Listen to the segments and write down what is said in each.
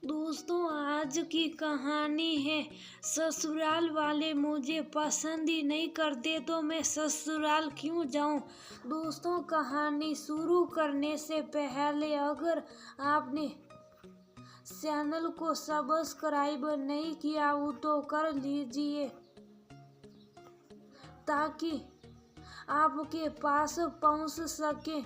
दोस्तों, आज की कहानी है ससुराल वाले मुझे पसंद ही नहीं करते तो मैं ससुराल क्यों जाऊं। दोस्तों, कहानी शुरू करने से पहले अगर आपने चैनल को सब्सक्राइब नहीं किया हो तो कर लीजिए ताकि आपके पास पहुंच सके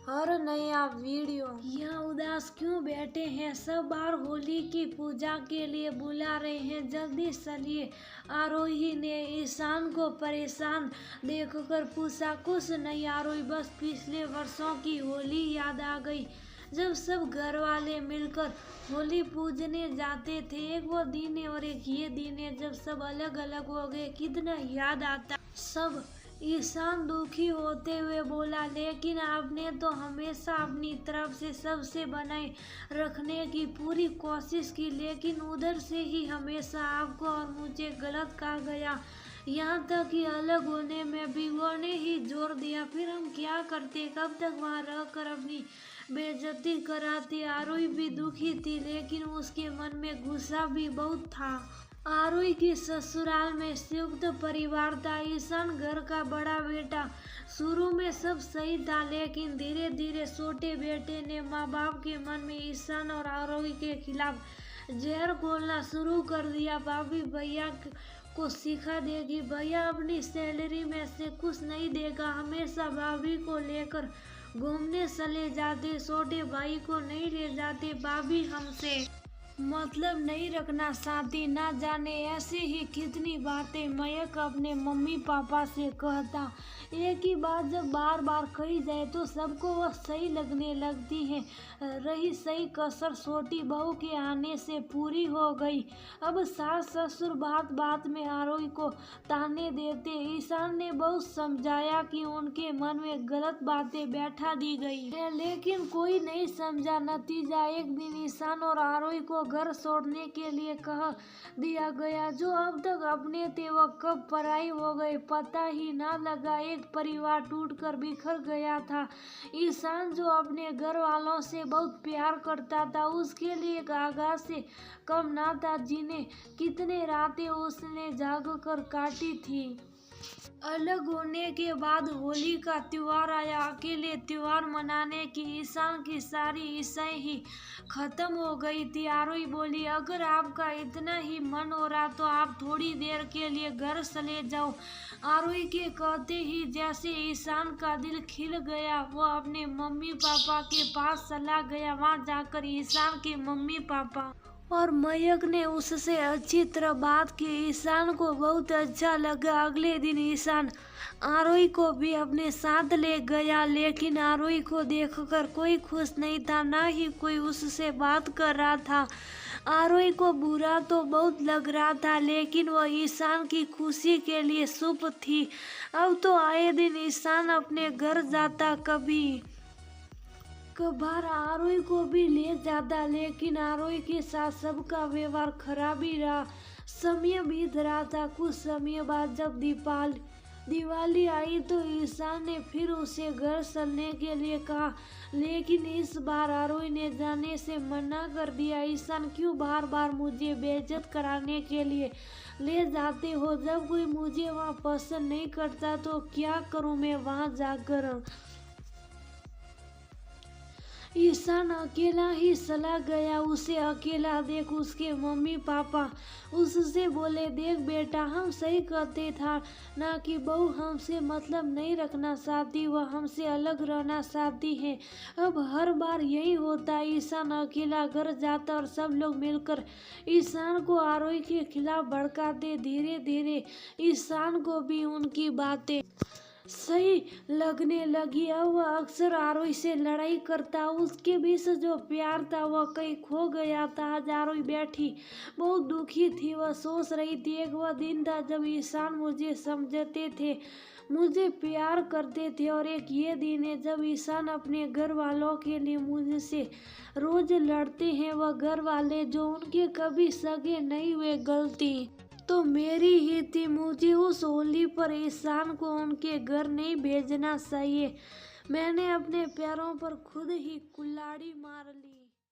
हर नया वीडियो। यहाँ उदास क्यों बैठे हैं? सब बार होली की पूजा के लिए बुला रहे हैं, जल्दी चलिए। आरोही ने ईशान को परेशान देखकर पूछा। कुछ नहीं आरोही, बस पिछले वर्षों की होली याद आ गई जब सब घर वाले मिलकर होली पूजने जाते थे। एक वो दिन है और एक ये दिन है जब सब अलग अलग हो गए, कितना याद आता सब। ईशान दुखी होते हुए बोला, लेकिन आपने तो हमेशा अपनी तरफ से सबसे बनाए रखने की पूरी कोशिश की, लेकिन उधर से ही हमेशा आपको और मुझे गलत कहा गया, यहाँ तक कि अलग होने में भी उन्होंने ही जोर दिया। फिर हम क्या करते? कब तक वहाँ रहकर अपनी बेइज्जती कराते? आरोही भी दुखी थी, लेकिन उसके मन में गुस्सा भी बहुत था। आरोही की ससुराल में संयुक्त परिवार था। ईशान घर का बड़ा बेटा। शुरू में सब सही था, लेकिन धीरे धीरे छोटे बेटे ने माँ बाप के मन में ईशान और आरोही के खिलाफ जहर घोलना शुरू कर दिया। भाभी भैया को सिखा देगी, भैया अपनी सैलरी में से कुछ नहीं देगा, हमेशा भाभी को लेकर घूमने चले जाते, छोटे भाई को नहीं ले जाते, भाभी हमसे मतलब नहीं रखना चाहती। ना जाने ऐसी ही कितनी बातें मयंक अपने मम्मी पापा से कहता। एक ही बात जब बार बार कही जाए तो सबको वह सही लगने लगती है। रही सही कसर छोटी बहू के आने से पूरी हो गई। अब सास ससुर बात बात में आरोही को ताने देते। ईशान ने बहुत समझाया कि उनके मन में गलत बातें बैठा दी गई है, लेकिन कोई नहीं समझा। नतीजा एक दिन ईशान और आरोही को घर छोड़ने के लिए कह दिया गया। जो अब तक अपने थे वह कब पराई हो गए पता ही ना लगा। एक परिवार टूटकर बिखर गया था। ईशान जो अपने घर वालों से बहुत प्यार करता था, उसके लिए एक आगाज से कम ना था। जिन्हें कितने रातें उसने जाग कर काटी थी। अलग होने के बाद होली का त्योहार आया। अकेले त्योहार मनाने की ईशान की सारी इच्छाएं ही खत्म हो गई थी। आरोही बोली, अगर आपका इतना ही मन हो रहा तो आप थोड़ी देर के लिए घर चले जाओ। आरोही के कहते ही जैसे ईशान का दिल खिल गया, वो अपने मम्मी पापा के पास चला गया। वहाँ जाकर ईशान के मम्मी पापा और मयंक ने उससे अच्छी तरह बात की। ईशान को बहुत अच्छा लगा। अगले दिन ईशान आरोही को भी अपने साथ ले गया, लेकिन आरोही को देखकर कोई खुश नहीं था, ना ही कोई उससे बात कर रहा था। आरोही को बुरा तो बहुत लग रहा था, लेकिन वह ईशान की खुशी के लिए चुप थी। अब तो आए दिन ईशान अपने घर जाता, कभी कभार आरोही को भी ले जाता, लेकिन आरोही के साथ सबका व्यवहार खराब ही रहा। समय बीत रहा था। कुछ समय बाद जब दिवाली आई तो ईशान ने फिर उसे घर चलने के लिए कहा, लेकिन इस बार आरोही ने जाने से मना कर दिया। ईशान, क्यों बार बार मुझे बेइज्जत कराने के लिए ले जाते हो? जब कोई मुझे वहाँ पसंद नहीं करता तो क्या करूँ मैं वहाँ जाकर? ईशान अकेला ही चला गया। उसे अकेला देख उसके मम्मी पापा उससे बोले, देख बेटा, हम सही कहते था ना कि बहू हमसे मतलब नहीं रखना चाहती, वह हमसे अलग रहना चाहती है। अब हर बार यही होता। ईशान अकेला घर जाता और सब लोग मिलकर ईशान को आरोही के खिलाफ भड़काते। धीरे धीरे ईशान को भी उनकी बातें सही लगने लगी। अब वह अक्सर आरोही से लड़ाई करता। उसके बीच जो प्यार था वह कहीं खो गया था। आज आरोही बैठी बहुत दुखी थी। वह सोच रही थी, एक वह दिन था जब ईशान मुझे समझते थे, मुझे प्यार करते थे, और एक ये दिन है जब ईशान अपने घर वालों के लिए मुझसे रोज लड़ते हैं। वह घर वाले जो उनके कभी सगे नहीं हुए, गलती तो मेरी ही थी। मुझे उस होली पर ईशान को उनके घर नहीं भेजना चाहिए। मैंने अपने पैरों पर खुद ही कुल्हाड़ी मार ली।